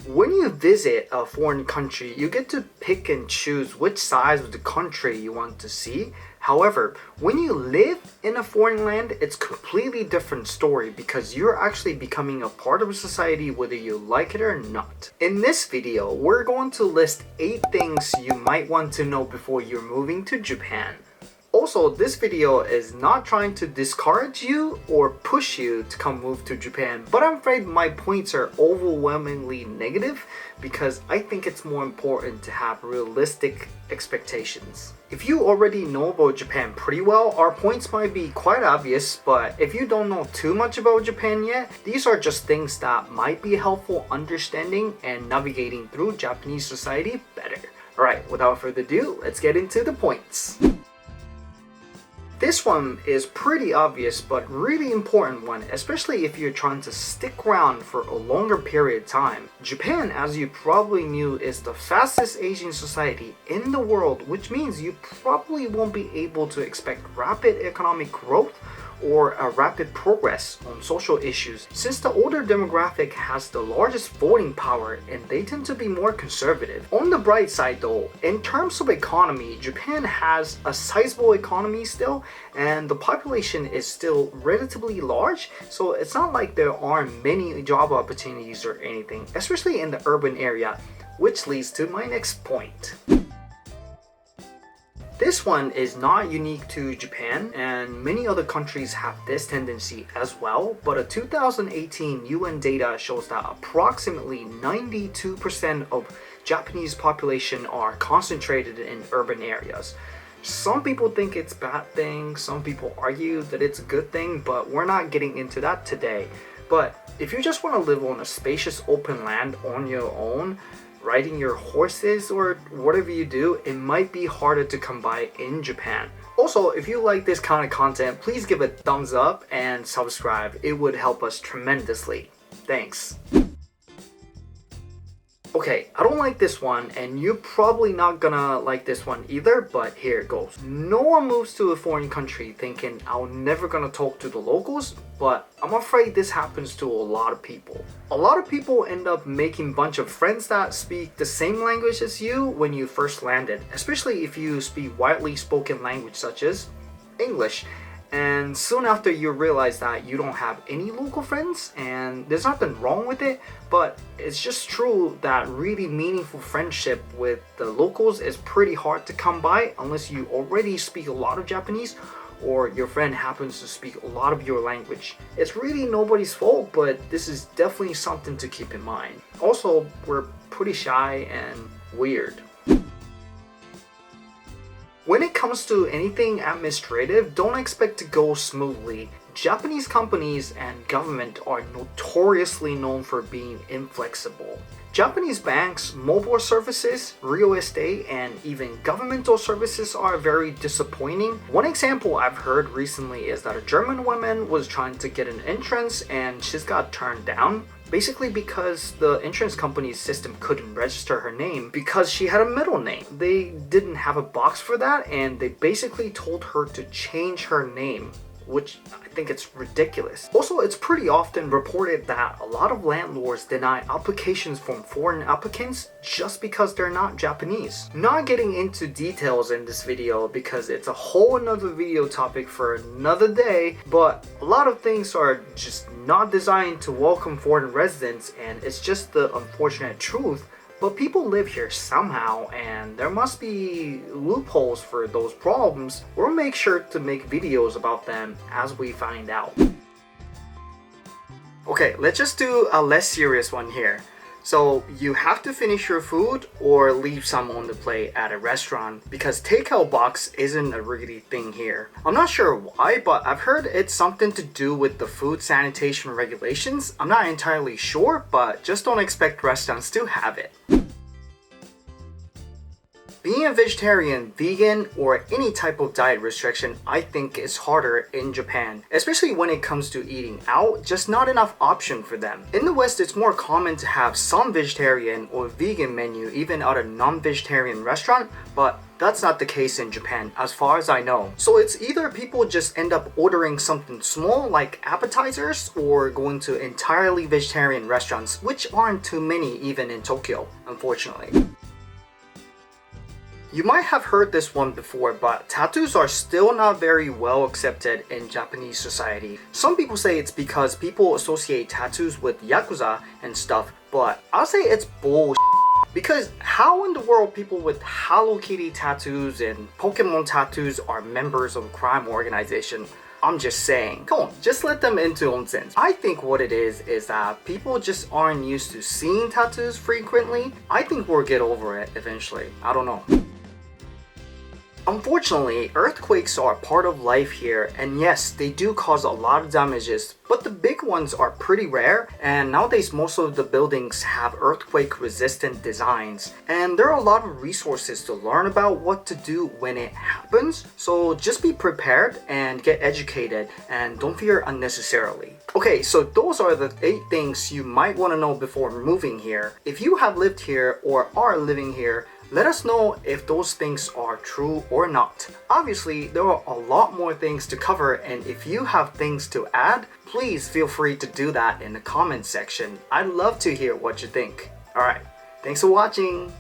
When you visit a foreign country, you get to pick and choose which side of the country you want to see. However, when you live in a foreign land, it's completely different story because you're actually becoming a part of a society whether you like it or not. In this video, we're going to list 8 things you might want to know before you're moving to Japan. Also, this video is not trying to discourage you or push you to come move to Japan, but I'm afraid my points are overwhelmingly negative because I think it's more important to have realistic expectations. If you already know about Japan pretty well, our points might be quite obvious, but if you don't know too much about Japan yet, these are just things that might be helpful understanding and navigating through Japanese society better. Alright, without further ado, let's get into the points. This one is pretty obvious but really important one, especially if you're trying to stick around for a longer period of time. Japan, as you probably knew, is the fastest aging society in the world, which means you probably won't be able to expect rapid economic growth or a rapid progress on social issues, since the older demographic has the largest voting power and they tend to be more conservative. On the bright side though, in terms of economy, Japan has a sizable economy still, and the population is still relatively large, so it's not like there aren't many job opportunities or anything, especially in the urban area, which leads to my next point. This one is not unique to Japan, and many other countries have this tendency as well, but a 2018 UN data shows that approximately 92% of Japanese population are concentrated in urban areas. Some people think it's a bad thing, some people argue that it's a good thing, but we're not getting into that today. But if you just want to live on a spacious open land on your own, riding your horses or whatever you do, it might be harder to come by in Japan. Also, if you like this kind of content, please give a thumbs up and subscribe. It would help us tremendously. Thanks. Okay, I don't like this one, and you're probably not gonna like this one either, but here it goes. No one moves to a foreign country thinking I'm never gonna talk to the locals, but I'm afraid this happens to a lot of people. A lot of people end up making a bunch of friends that speak the same language as you when you first landed, especially if you speak widely spoken language such as English. And soon after you realize that you don't have any local friends, and there's nothing wrong with it, but it's just true that really meaningful friendship with the locals is pretty hard to come by unless you already speak a lot of Japanese or your friend happens to speak a lot of your language. It's really nobody's fault, but this is definitely something to keep in mind. Also, we're pretty shy and weird. When it comes to anything administrative, don't expect to go smoothly. Japanese companies and government are notoriously known for being inflexible. Japanese banks, mobile services, real estate, and even governmental services are very disappointing. One example I've heard recently is that a German woman was trying to get an entrance and she's got turned down. Basically because the insurance company's system couldn't register her name because she had a middle name. They didn't have a box for that, and they basically told her to change her name, which I think it's ridiculous. Also, it's pretty often reported that a lot of landlords deny applications from foreign applicants just because they're not Japanese. Not getting into details in this video because it's a whole another video topic for another day, but a lot of things are just not designed to welcome foreign residents, and it's just the unfortunate truth. But people live here somehow, and there must be loopholes for those problems. We'll make sure to make videos about them as we find out. Okay, let's just do a less serious one here. So you have to finish your food or leave some on the plate at a restaurant because takeout box isn't a really thing here. I'm not sure why, but I've heard it's something to do with the food sanitation regulations. I'm not entirely sure, but just don't expect restaurants to have it. Being a vegetarian, vegan, or any type of diet restriction I think is harder in Japan, especially when it comes to eating out, just not enough option for them. In the West, it's more common to have some vegetarian or vegan menu even at a non-vegetarian restaurant, but that's not the case in Japan, as far as I know. So it's either people just end up ordering something small like appetizers or going to entirely vegetarian restaurants, which aren't too many even in Tokyo, unfortunately. You might have heard this one before, but tattoos are still not very well accepted in Japanese society. Some people say it's because people associate tattoos with Yakuza and stuff, but I'll say it's bullshit. Because how in the world people with Hello Kitty tattoos and Pokemon tattoos are members of a crime organization? I'm just saying. Come on, just let them into onsen. I think what it is that people just aren't used to seeing tattoos frequently. I think we'll get over it eventually. I don't know. Unfortunately, earthquakes are part of life here, and yes, they do cause a lot of damages, but the big ones are pretty rare, and nowadays most of the buildings have earthquake resistant designs, and there are a lot of resources to learn about what to do when it happens, so just be prepared and get educated, and don't fear unnecessarily. Okay, so those are the 8 things you might want to know before moving here. If you have lived here or are living here, let us know if those things are true or not. Obviously, there are a lot more things to cover, and if you have things to add, please feel free to do that in the comments section. I'd love to hear what you think. Alright, thanks for watching!